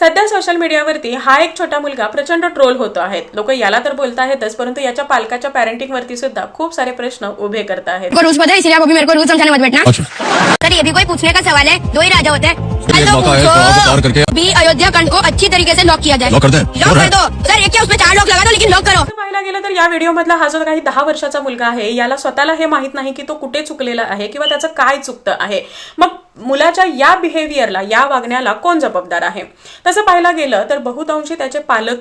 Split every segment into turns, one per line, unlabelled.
सध्या सोशल मीडियावरती हा एक छोटा मुलगा प्रचंड ट्रोल होतो आहे। लोक याला तर बोलत आहेतच, परंतु याच्या पालकाच्या पॅरेंटिंग वरती सुद्धा खूप सारे प्रश्न उभे करत आहेत।
रूल्स पता है, इसलिए आप अभी मेरे को रूल समझाने मत बैठना। सर ये भी कोई पूछने का सवाल है, दो ही राजा होते हैं। भी अयोध्या खंड को अच्छी तरीके से लॉक किया जाए। लॉक कर दो सर, एक क्या उसमें 4 लॉक लगा दो, लेकिन लॉक करो।
पाहायला गेलं तर या व्हिडिओ मधला हा जो काही 10 वर्षाचा मुलगा आहे, याला स्वतःला हे माहित नाही की तो कुठे चुकलेला आहे किंवा त्याचं काय चुकतं आहे। मग मुलाच्या या बिहेवियरला, या वागण्याला कोण जबाबदार आहे? तसं पाहायला गेलं तर बहुतांशी त्याचे पालक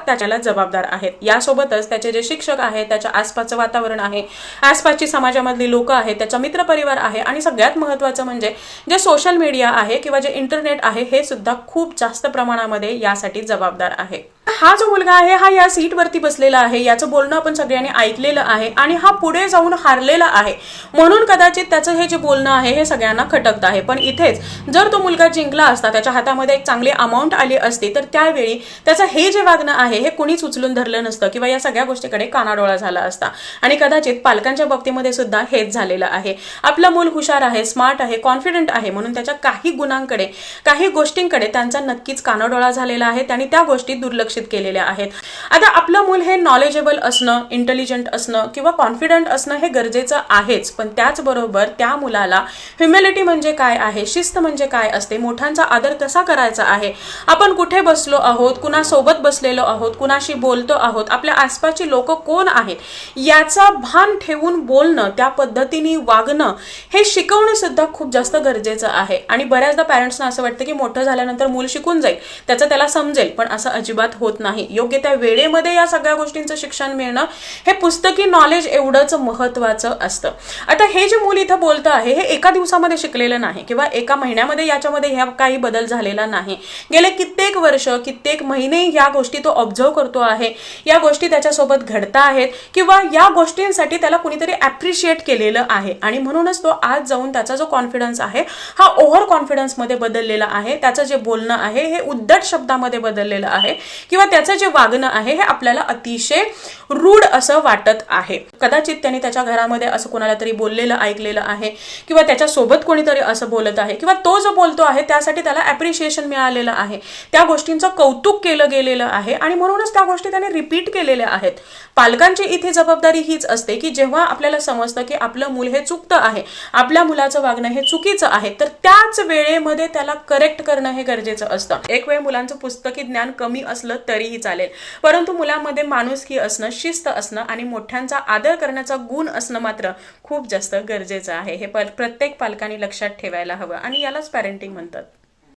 त्याच्याला जबाबदार आहेत। यासोबतच त्याचे जे शिक्षक आहेत, त्याच्या आसपासचं वातावरण आहे, आसपासची समाजामधली लोक आहेत, त्याचा मित्रपरिवार आहे आणि सगळ्यात महत्त्वाचं म्हणजे जे सोशल मीडिया आहे किंवा जे इंटरनेट आहे, हे सुद्धा खूप जास्त प्रमाणामध्ये यासाठी जबाबदार आहे। हा जो मुलगा आहे, हा या सीटवरती बसलेला आहे, याचं बोलणं आपण सगळ्यांनी ऐकलेलं आहे आणि हा पुढे जाऊन हारलेला आहे, म्हणून कदाचित त्याचं हे जे बोलणं आहे हे सगळ्यांना खटकतं आहे। पण इथेच जर तो मुलगा जिंकला असता, त्याच्या हातामध्ये एक चांगली अमाऊंट आली असती, तर त्यावेळी त्याचं हे जे वागणं आहे हे कुणीच उचलून धरलं नसतं किंवा या सगळ्या गोष्टीकडे कानाडोळा झाला असता। आणि कदाचित पालकांच्या बाबतीमध्ये सुद्धा हेच झालेलं आहे। आपलं मूल हुशार आहे, स्मार्ट आहे, कॉन्फिडंट आहे, म्हणून त्याच्या काही गुणांकडे, काही गोष्टींकडे त्यांचा नक्कीच कानाडोळा झालेला आहे, त्यांनी त्या गोष्टी दुर्लक्षित केलेल्या आहेत। आता आपलं मूल हे नॉलेजेबल असणं, इंटेलिजंट असणं किंवा कॉन्फिडंट असणं हे गरजेचं आहेच, पण त्याचबरोबर त्या मुलाला ह्युमिलिटी म्हणजे काय आहे, शिस्त म्हणजे काय असते, मोठ्यांचा आदर कसा करायचा आहे, आपण कुठे बसलो आहोत, कुणासोबत बसलेलो आहोत, कुणाशी बोलतो आहोत, आपल्या आसपासची लोक कोण आहेत, याचा भान ठेवून बोलणं, त्या पद्धतीने वागणं हे शिकवणं सुद्धा खूप जास्त गरजेचं आहे। आणि बऱ्याचदा पॅरेंट्सना असं वाटतं की मोठं झाल्यानंतर मूल शिकून जाईल, त्याचं त्याला समजेल, पण असं अजिबात होत नाही। योग्य त्या वेळेमध्ये या सगळ्या गोष्टींचं शिक्षण मिळणं हे पुस्तकी नॉलेज एवढंच महत्त्वाचं असतं। आता हे जे मूल इथं बोलतं आहे, हे एका दिवसामध्ये शिकलेलं नाही किंवा एका महिन्यामध्ये याच्यामध्ये ह्या काही बदल झालेला नाही। गेले कित्येक वर्ष, कित्येक महिने या गोष्टी तो ऑब्झर्व करतो आहे, या गोष्टी त्याच्यासोबत घडता आहेत किंवा या गोष्टींसाठी त्याला कुणीतरी ॲप्रिशिएट केलेलं आहे आणि म्हणूनच तो आज जाऊन त्याचा जो कॉन्फिडन्स आहे हा ओव्हर कॉन्फिडन्समध्ये बदललेला आहे। त्याचं जे बोलणं आहे हे उद्धट शब्दामध्ये बदललेलं आहे किंवा त्याचं जे वागणं आहे हे आपल्याला अतिशय रूढ असं वाटत आहे। कदाचित त्यांनी त्याच्या घरामध्ये असं कोणाला तरी बोललेलं ऐकलेलं आहे किंवा त्याच्यासोबत कोणीतरी असं बोलत आहे किंवा तो जो बोलतो आहे त्यासाठी त्याला ॲप्रिशिएशन मिळालेलं आहे, त्या गोष्टींचं कौतुक केलं गेलेलं आहे आणि म्हणूनच त्या गोष्टी त्याने रिपीट केलेल्या आहेत। पालकांची इथे जबाबदारी हीच असते की जेव्हा आपल्याला समजतं की आपलं मूल हे चुकतं आहे, आपल्या मुलाचं वागणं हे चुकीचं आहे, तर त्याच वेळेमध्ये त्याला करेक्ट करणं हे गरजेचं असतं। एक वेळ मुलांचं पुस्तकी ज्ञान कमी असलं तरीही चालेल, परंतु मुलांमध्ये माणुसकी असणं, शिस्त असणं आणि मोठ्यांचा आदर करण्याचा गुण असणं मात्र खूप जास्त गरजेचं आहे। हे प्रत्येक पालकांनी लक्षात ठेवायला हवं आणि यालाच पॅरेंटिंग म्हणतात।